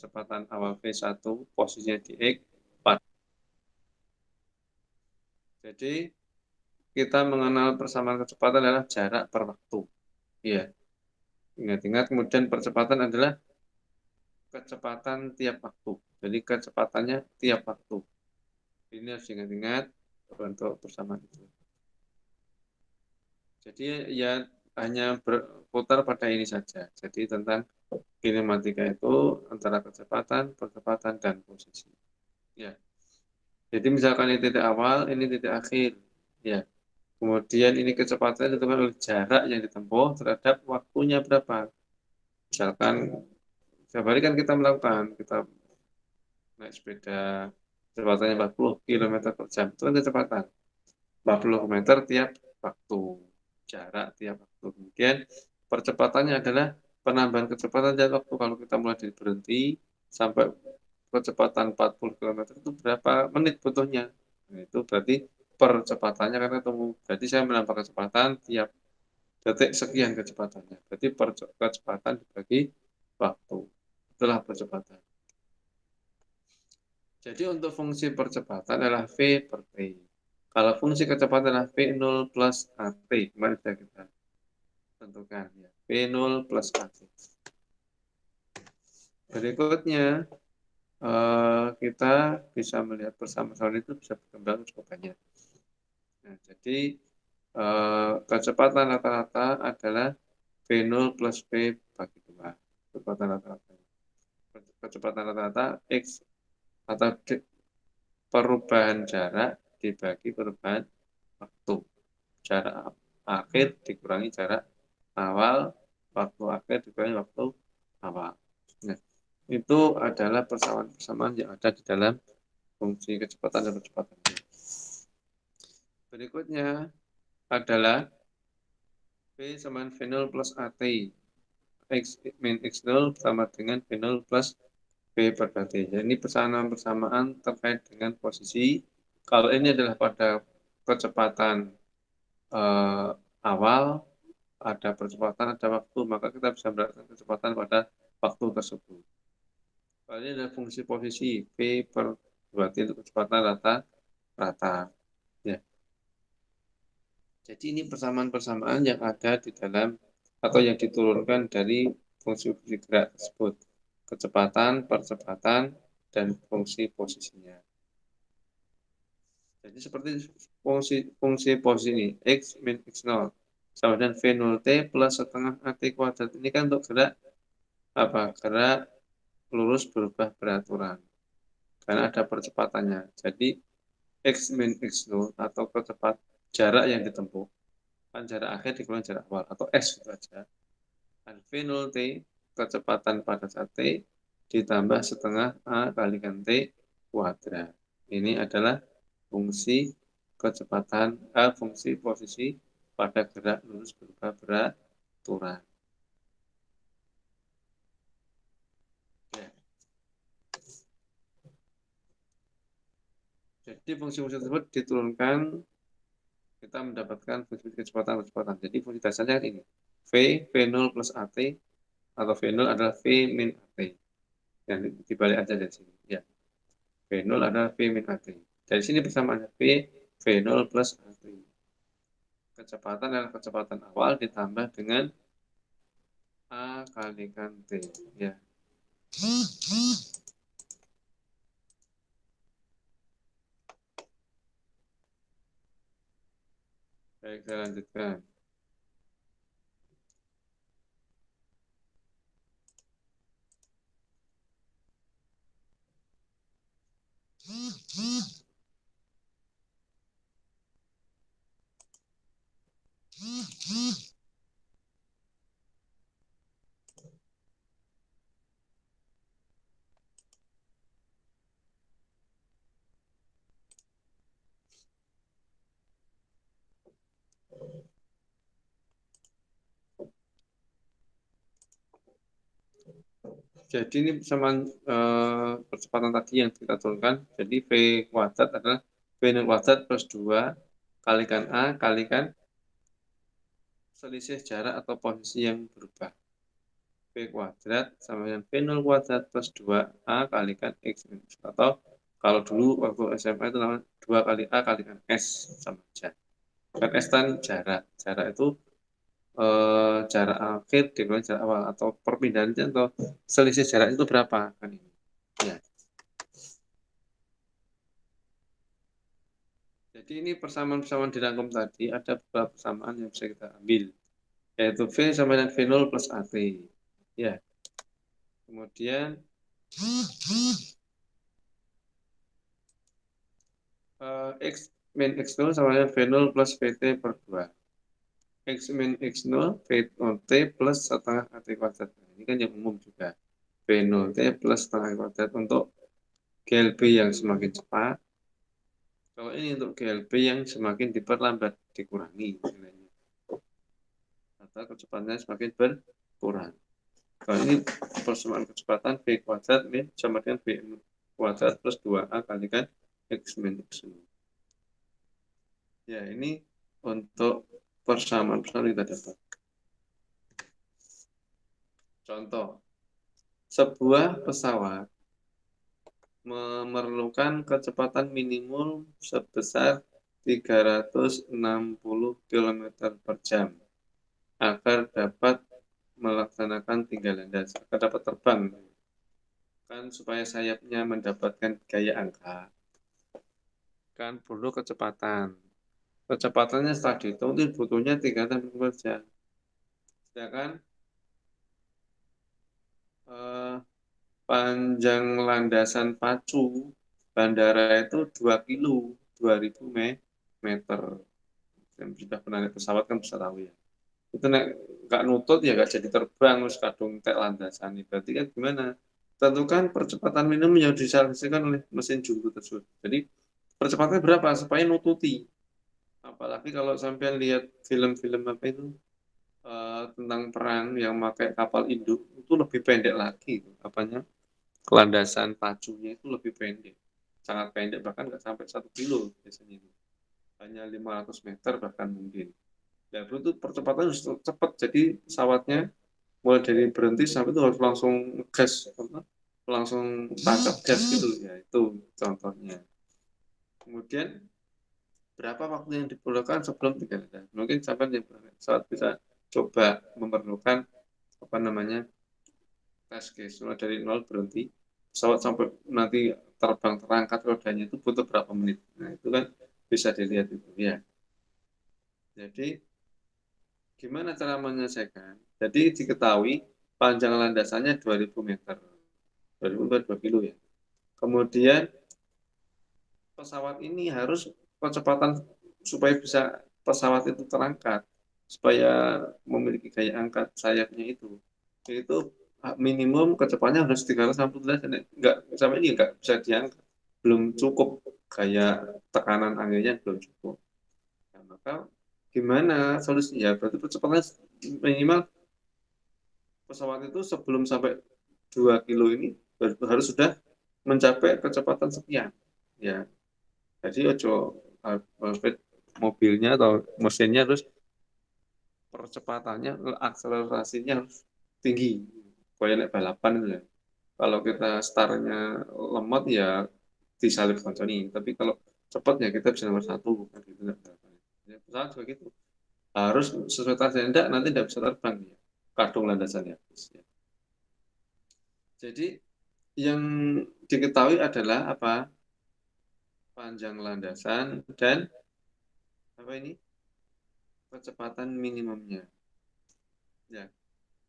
percepatan awal V1 posisinya di X. Jadi kita mengenal persamaan kecepatan adalah jarak per waktu. Ya, ingat-ingat kemudian percepatan adalah kecepatan tiap waktu. Jadi kecepatannya tiap waktu. Ini harus diingat-ingat untuk persamaan itu. Jadi ya hanya berputar pada ini saja. Jadi tentang kinematika itu antara kecepatan, percepatan, dan posisi. Ya. Jadi misalkan ini titik awal, ini titik akhir. Ya. Kemudian ini kecepatan ditentukan oleh jarak yang ditempuh terhadap waktunya berapa. Misalkan setiap hari kan kita melakukan, kita naik sepeda kecepatannya 40 km per jam. Itu kan kecepatan. 40 km tiap waktu. Jarak tiap waktu. Kemudian percepatannya adalah penambahan kecepatan tiap waktu. Kalau kita mulai dari berhenti sampai kecepatan 40 km itu berapa menit butuhnya. Nah, itu berarti percepatannya kan ketemu. Berarti saya menambah kecepatan tiap detik sekian kecepatannya. Berarti kecepatan dibagi waktu. Itulah percepatan. Jadi untuk fungsi percepatan adalah V per T. Kalau fungsi kecepatan adalah V0 plus AT. Kemarin sudah kita tentukan. Ya. V0 plus AT. Berikutnya, kita bisa melihat persamaan itu bisa berkembang cukup banyak. Nah, jadi kecepatan rata-rata adalah V0 plus V bagi 2. Kecepatan rata-rata. Kecepatan rata-rata X atau perubahan jarak dibagi perubahan waktu. Jarak akhir dikurangi jarak awal, waktu akhir dikurangi waktu awal. Nah, itu adalah persamaan-persamaan yang ada di dalam fungsi kecepatan dan percepatan. Berikutnya adalah V sama V0 plus AT. X min X0 sama dengan V0 plus V per KT. Jadi ini persamaan-persamaan terkait dengan posisi. Kalau ini adalah pada kecepatan awal, ada percepatan, ada waktu, maka kita bisa mendapatkan kecepatan pada waktu tersebut. Kalau ini adalah fungsi posisi V per berarti itu kecepatan rata-rata. Ya. Jadi ini persamaan-persamaan yang ada di dalam atau yang diturunkan dari fungsi-fungsi gerak tersebut. Kecepatan, percepatan, dan fungsi posisinya. Jadi seperti fungsi posisi ini, X min X0 sama dengan V0T plus setengah AT kuadrat. Ini kan untuk gerak apa? Gerak lurus berubah beraturan. Karena ada percepatannya. Jadi X min X0 atau kecepat jarak yang ditempuh. Kan jarak akhir dikurangi jarak awal atau S itu aja. Dan V0T kecepatan pada saat T ditambah setengah A kalikan T kuadrat. Ini adalah fungsi kecepatan fungsi posisi pada gerak lurus berubah beraturan. Ya. Jadi fungsi-fungsi tersebut diturunkan, kita mendapatkan fungsi kecepatan. Jadi fungsi dasarnya ini V0 plus AT atau V0 adalah V min AT. Yang dibalik aja dari sini. Ya. V0 adalah V min AT. Dari sini persamaannya V0 plus AT. Kecepatan adalah kecepatan awal ditambah dengan A kalikan T. Ya. Baik, saya lanjutkan. Jadi ini persamaan percepatan tadi yang kita turunkan. Jadi V kuadrat adalah V0 kuadrat plus 2 kalikan A kalikan selisih jarak atau posisi yang berubah. V kuadrat sama dengan V0 kuadrat plus 2A kalikan X minus. Atau kalau dulu waktu SMA itu namanya 2 kali A kalikan S sama aja. Kan S kan jarak. Jarak itu jarak akhir dikurangi jarak awal. Atau perpindahannya atau selisih jarak itu berapa. Kan ini. Ya. Jadi ini persamaan-persamaan dirangkum tadi ada beberapa persamaan yang bisa kita ambil. Yaitu V sama dengan V0 plus AT. Ya. Kemudian X min X0 sama dengan V0 plus VT per 2. X min X0 VT plus setengah AT kuadrat. Nah, ini kan yang umum juga. V0T plus setengah kuadrat untuk GLB yang semakin cepat. Kalau ini untuk GLB yang semakin diperlambat, dikurangi nilainya. Atau kecepatannya semakin berkurang. Kalau ini persamaan kecepatan V kuadrat min sama dengan V kuadrat plus 2A kalikan X min X0. Ya, ini untuk persamaan-persamaan kita dapat. Contoh, sebuah pesawat memerlukan kecepatan minimum sebesar 360 km per jam agar dapat melaksanakan tinggal landas, agar dapat terbang. Kan supaya sayapnya mendapatkan gaya angka, kan perlu kecepatan. Kecepatannya setelah dihitung itu butuhnya 360 per jam. Sedangkan eh, panjang landasan pacu bandara itu 2 kilo, 2000 meter. Yang sudah pernah naik pesawat kan bisa tahu ya. Itu nggak nutut ya nggak jadi terbang, terus kadung tek landasan. Berarti kan gimana? Tentukan percepatan minimum yang disarankan oleh mesin jumbo tersebut. Jadi percepatannya berapa supaya nututi. Apalagi kalau sampai lihat film-film apa itu tentang perang yang pakai kapal induk itu lebih pendek lagi, apanya landasan pacunya itu lebih pendek, sangat pendek, bahkan nggak sampai 1 kilo biasanya itu. Hanya 500 meter bahkan mungkin. Ya itu percepatan harus cepat, jadi pesawatnya mulai dari berhenti sampai itu harus langsung gas, langsung tancap gas gitu ya, itu contohnya. Kemudian berapa waktu yang diperlukan sebelum tiga landas? Mungkin sampai yang pesawat bisa coba memerlukan apa namanya tes case, mulai dari nol berhenti pesawat sampai nanti terbang terangkat rodanya itu butuh berapa menit. Nah itu kan bisa dilihat itu ya. Jadi gimana cara menyelesaikan? Jadi diketahui panjang landasannya 2000 meter, 2000 meter 2 kilo ya. Kemudian pesawat ini harus kecepatan supaya bisa pesawat itu terangkat, supaya memiliki gaya angkat sayapnya itu minimum kecepatannya harus 360 derajat. Enggak sampai ini enggak bisa diangkat, belum cukup gaya tekanan anginnya belum cukup. Nah, maka gimana solusinya? Berarti kecepatannya minimal pesawat itu sebelum sampai 2 kilo ini harus sudah mencapai kecepatan sekian. Ya, jadi ojo mobilnya atau mesinnya terus percepatannya, akselerasinya harus tinggi. Kayak naik balapan gitu ya. Kalau kita startnya lemot ya disalip konconi. Tapi kalau cepat ya kita bisa nomor satu. Kan gitu, ya, pesawat juga gitu. Harus sesuai target, enggak nanti tidak bisa terbang ya. Kadung landasannya. Ya. Jadi yang diketahui adalah apa? Panjang landasan dan apa ini? Kecepatan minimumnya. Ya.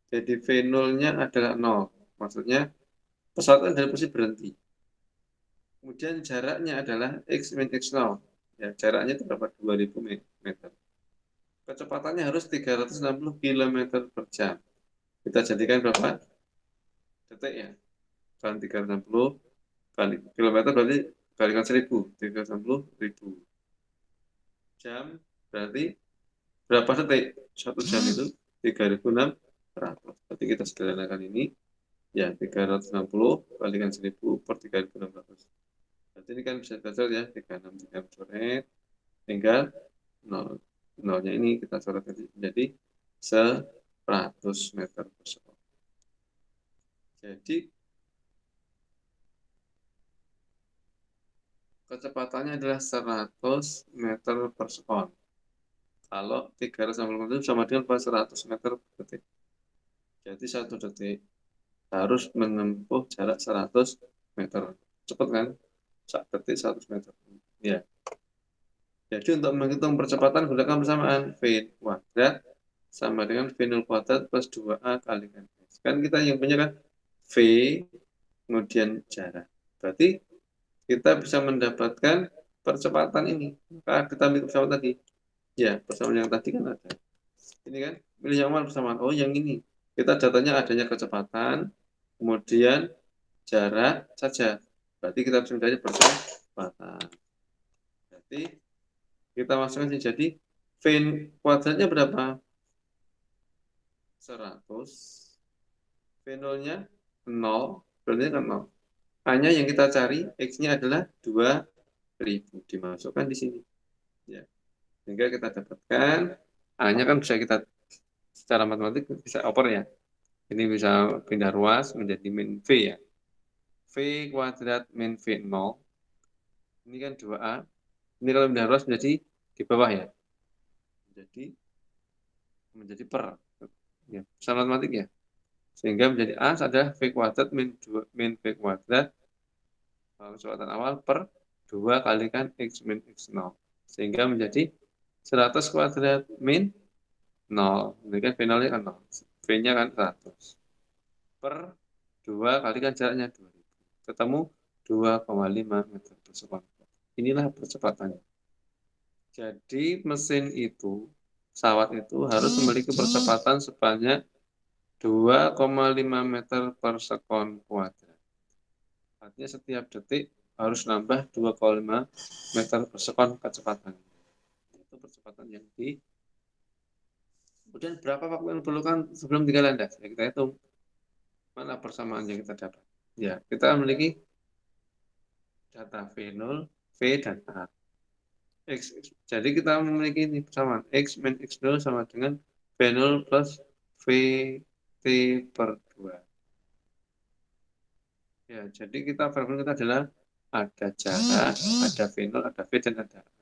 Jadi V0-nya adalah 0. Maksudnya pesawat kan dalam posisi berhenti. Kemudian jaraknya adalah X min X0. Ya, jaraknya itu berapa? 2000 meter. Kecepatannya harus 360 km per jam. Kita jadikan berapa? Detik ya. Kan 360 kali kilometer berarti kalikan 1000. 360 ribu. Jam berarti berapa detik? 1 jam itu 3600. Berarti kita sederhanakan ini. Ya, 360 kalikan 1000 per 3600. Berarti ini kan bisa baca ya, 36 coret, tinggal 0. Nolnya ini kita coret jadi 100 meter per second. Jadi kecepatannya adalah 100 meter per sekon. Kalau 360 itu sama dengan 100 meter per detik. Jadi 1 detik harus menempuh jarak 100 meter. Cepat kan? 1 detik 100 meter. Ya. Jadi untuk menghitung percepatan gunakan persamaan V kuadrat sama dengan V0 kuadrat plus 2A kalikan S. Kan kita yang punya kan V kemudian jarak. Berarti kita bisa mendapatkan percepatan ini. Maka kita ambil persamaan tadi. Ya, persamaan yang tadi kan ada. Ini kan, pilih yang mana persamaan? Oh, yang ini. Kita datanya adanya kecepatan, kemudian jarak saja. Berarti kita bisa mencari percepatan. Berarti kita masukkan sih. Jadi, V kuadratnya berapa? 100. V0-nya 0. Berarti kan 0. Hanya yang kita cari, X-nya adalah 2000. Dimasukkan di sini. Ya. Sehingga kita dapatkan, A-nya kan bisa kita secara matematik bisa oper ya. Ini bisa pindah ruas menjadi min V ya. V kuadrat min V0. Ini kan 2A. Ini kalau pindah ruas menjadi di bawah ya. Menjadi per. Ya, sama matematik ya. Sehingga menjadi A adalah V kuadrat min V kuadrat kecepatan awal per 2 kalikan X min X0. Sehingga menjadi 100 kuadrat min 0. Ini kan V0-nya kan 0. V-nya kan 100. Per 2 kalikan jaraknya 2000. Ketemu 2,5 meter per sekon. Inilah percepatannya. Jadi mesin itu, pesawat itu harus memiliki percepatan sebanyak 2,5 meter per sekon kuadrat. Artinya setiap detik harus nambah 2,5 meter per sekon kecepatan. Itu percepatan yang di. Kemudian berapa waktu yang diperlukan sebelum 3 landas? Ya, kita hitung mana persamaan yang kita dapat. Ya, kita memiliki data V0, V, dan A. Jadi kita memiliki ini persamaan X min X0 sama dengan V0 plus VT per 2. Ya, jadi variabel kita adalah ada jarak, ada V0, ada V, dan ada A.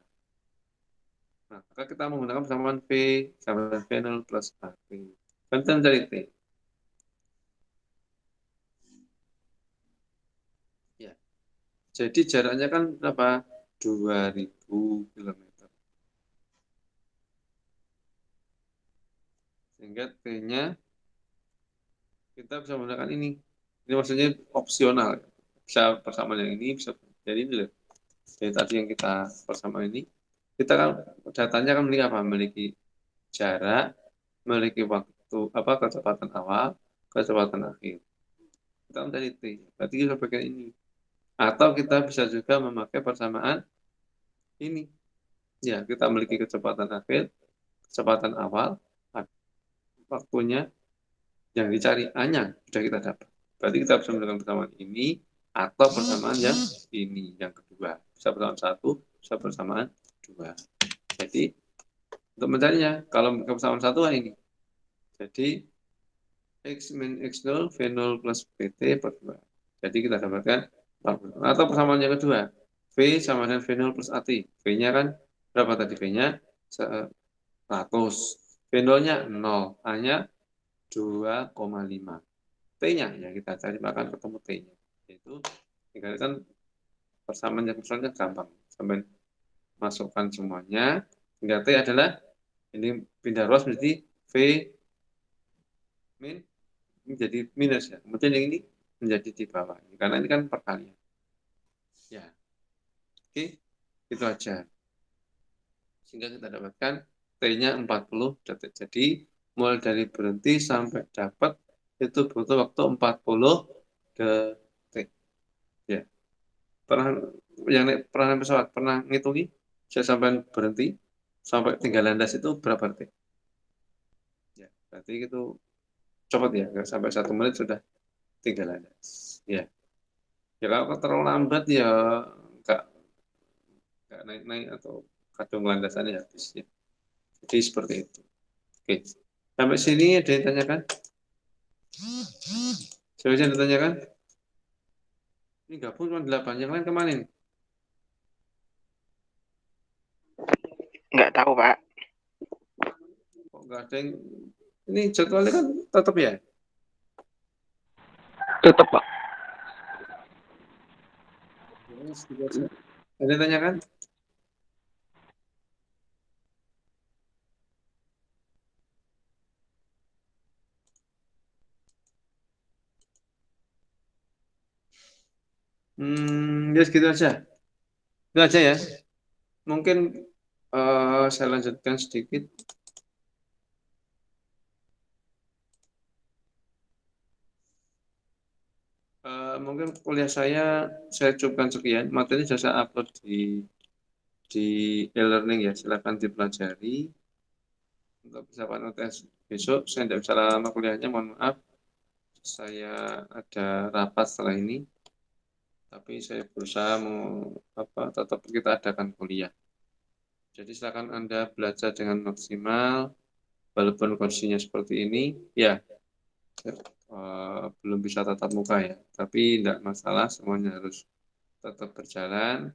Nah, maka kita menggunakan persamaan V sama dengan V0 plus AP. Dan kita mencari T. Ya. Jadi jaraknya kan berapa? 2000 km. Sehingga T-nya kita bisa menggunakan ini. Ini maksudnya opsional. Bisa persamaan yang ini, bisa jadi ini loh. Jadi tadi yang kita persamaan ini, kita kan datanya kan memiliki apa? Memiliki jarak, memiliki waktu apa kecepatan awal, kecepatan akhir. Kita mencari T. Berarti kita pakai ini. Atau kita bisa juga memakai persamaan ini. Ya, kita memiliki kecepatan akhir, kecepatan awal, waktunya yang dicari A-nya sudah kita dapat. Berarti kita bisa menggunakan persamaan ini atau persamaan yang ini, yang kedua. Bisa persamaan 1, bisa persamaan 2. Jadi, untuk mencarinya, kalau persamaan 1 ini. Jadi, X min X0, V0 plus PT per 2. Jadi, kita dapatkan atau persamaan yang kedua. V sama dengan V0 plus AT. V-nya kan berapa tadi? V-nya 100. V0-nya 0. A-nya 2,5. T-nya ya kita cari makan ketemu T-nya. Yaitu kan persamaan yang besarnya gampang. Sampai masukkan semuanya. Hingga T adalah ini pindah ruas menjadi V min menjadi minus ya. Kemudian yang ini menjadi di bawah. Karena ini kan perkalian. Ya. Oke. Itu aja. Sehingga kita dapatkan T-nya 40 detik. Jadi mulai dari berhenti sampai dapat itu butuh waktu 40 detik. Ya. Pernah yang pernah naik pesawat pernah ngitungi saya sampai berhenti sampai tinggal landas itu berapa detik? Ya, berarti itu cepat ya, nggak sampai 1 menit sudah tinggal landas. Ya, ya kalau terlalu lambat ya nggak naik-naik atau kadung landasannya habis ya. Jadi seperti itu. Oke, sampai sini ada yang tanyakan? Siapa yang ditanyakan? Ini gabung cuma 8. Yang lain kemana ini? Nggak tahu, Pak. Kok nggak ada yang... Ini jadwalnya kan tetap ya? Tetap, Pak. Ya, segitu aja. Ada yang tanyakan? Ya segitu aja. Itu aja ya. Mungkin saya lanjutkan sedikit. Mungkin kuliah saya cukupkan sekian. Materi sudah saya upload di e-learning ya. Silakan dipelajari. Untuk persiapan UTS besok, saya tidak bisa lama kuliahnya. Mohon maaf. Saya ada rapat setelah ini. Tapi saya berusaha mau tetap kita adakan kuliah. Jadi silakan Anda belajar dengan maksimal. Walaupun kondisinya seperti ini, ya belum bisa tatap muka ya. Tapi tidak masalah, semuanya harus tetap berjalan.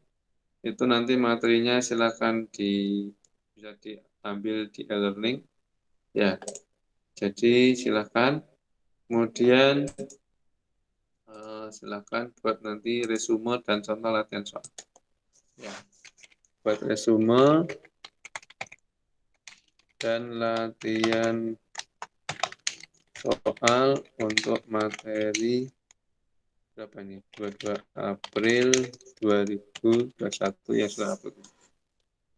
Itu nanti materinya silakan bisa diambil di e-learning. Ya, jadi silakan. Kemudian silakan buat nanti resume dan contoh latihan soal. Ya, buat resume dan latihan soal untuk materi berapa ini? 22 April 2021 ya sudah upload.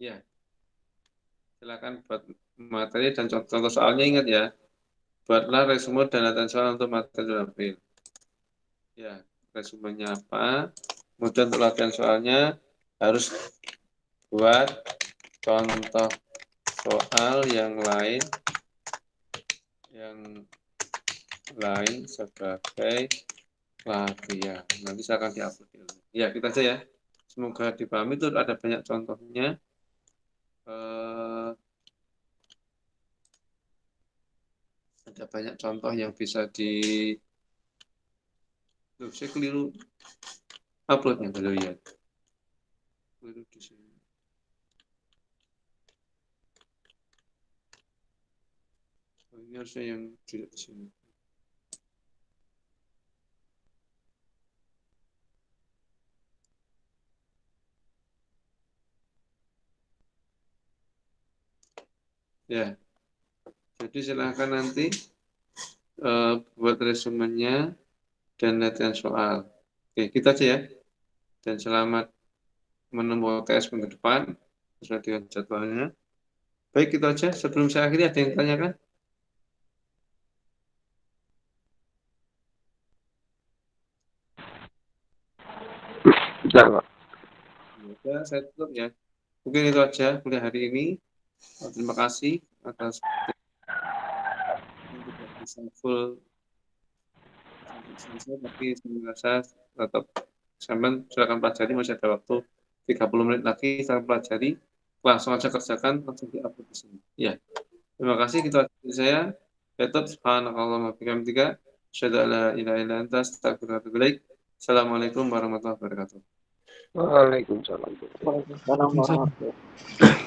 Ya, silakan buat materi dan contoh soalnya ingat ya. Buatlah resume dan latihan soal untuk materi April. Ya, resumenya apa? Kemudian untuk latihan soalnya harus buat contoh soal yang lain sebagai latihan. Nanti saya akan diupload. Ya, kita aja ya. Semoga dipahami itu ada banyak contohnya. Eh, ada banyak contoh yang bisa Loh, saya keliru uploadnya dulu ya. Keliru di sini. Oh, ini harusnya yang di sini. Ya, jadi silahkan nanti buat resumenya dan latihan soal. Oke, kita aja ya. Dan selamat menempuh TS minggu depan sesuai dengan jadwalnya. Baik, itu aja. Sebelum saya akhiri, ada yang tanyakan? Bentar, Pak. Ya, saya tutup ya. Mungkin itu aja kuliah hari ini. Terima kasih atas yang tidak bisa full sampai selesai, tapi saya merasa tetap sampai silakan pelajari, masih ada waktu 30 menit lagi, silakan pelajari, langsung aja kerjakan, langsung di-upload di sini. Ya, terima kasih, kita dari saya. Tetap subhanakallahumma bihamdika, asyhadu an la ilaha illa anta, astaghfiruka wa atubu ilaik. Assalamualaikum warahmatullahi wabarakatuh. Waalaikumsalam. Waalaikumsalam warahmatullahi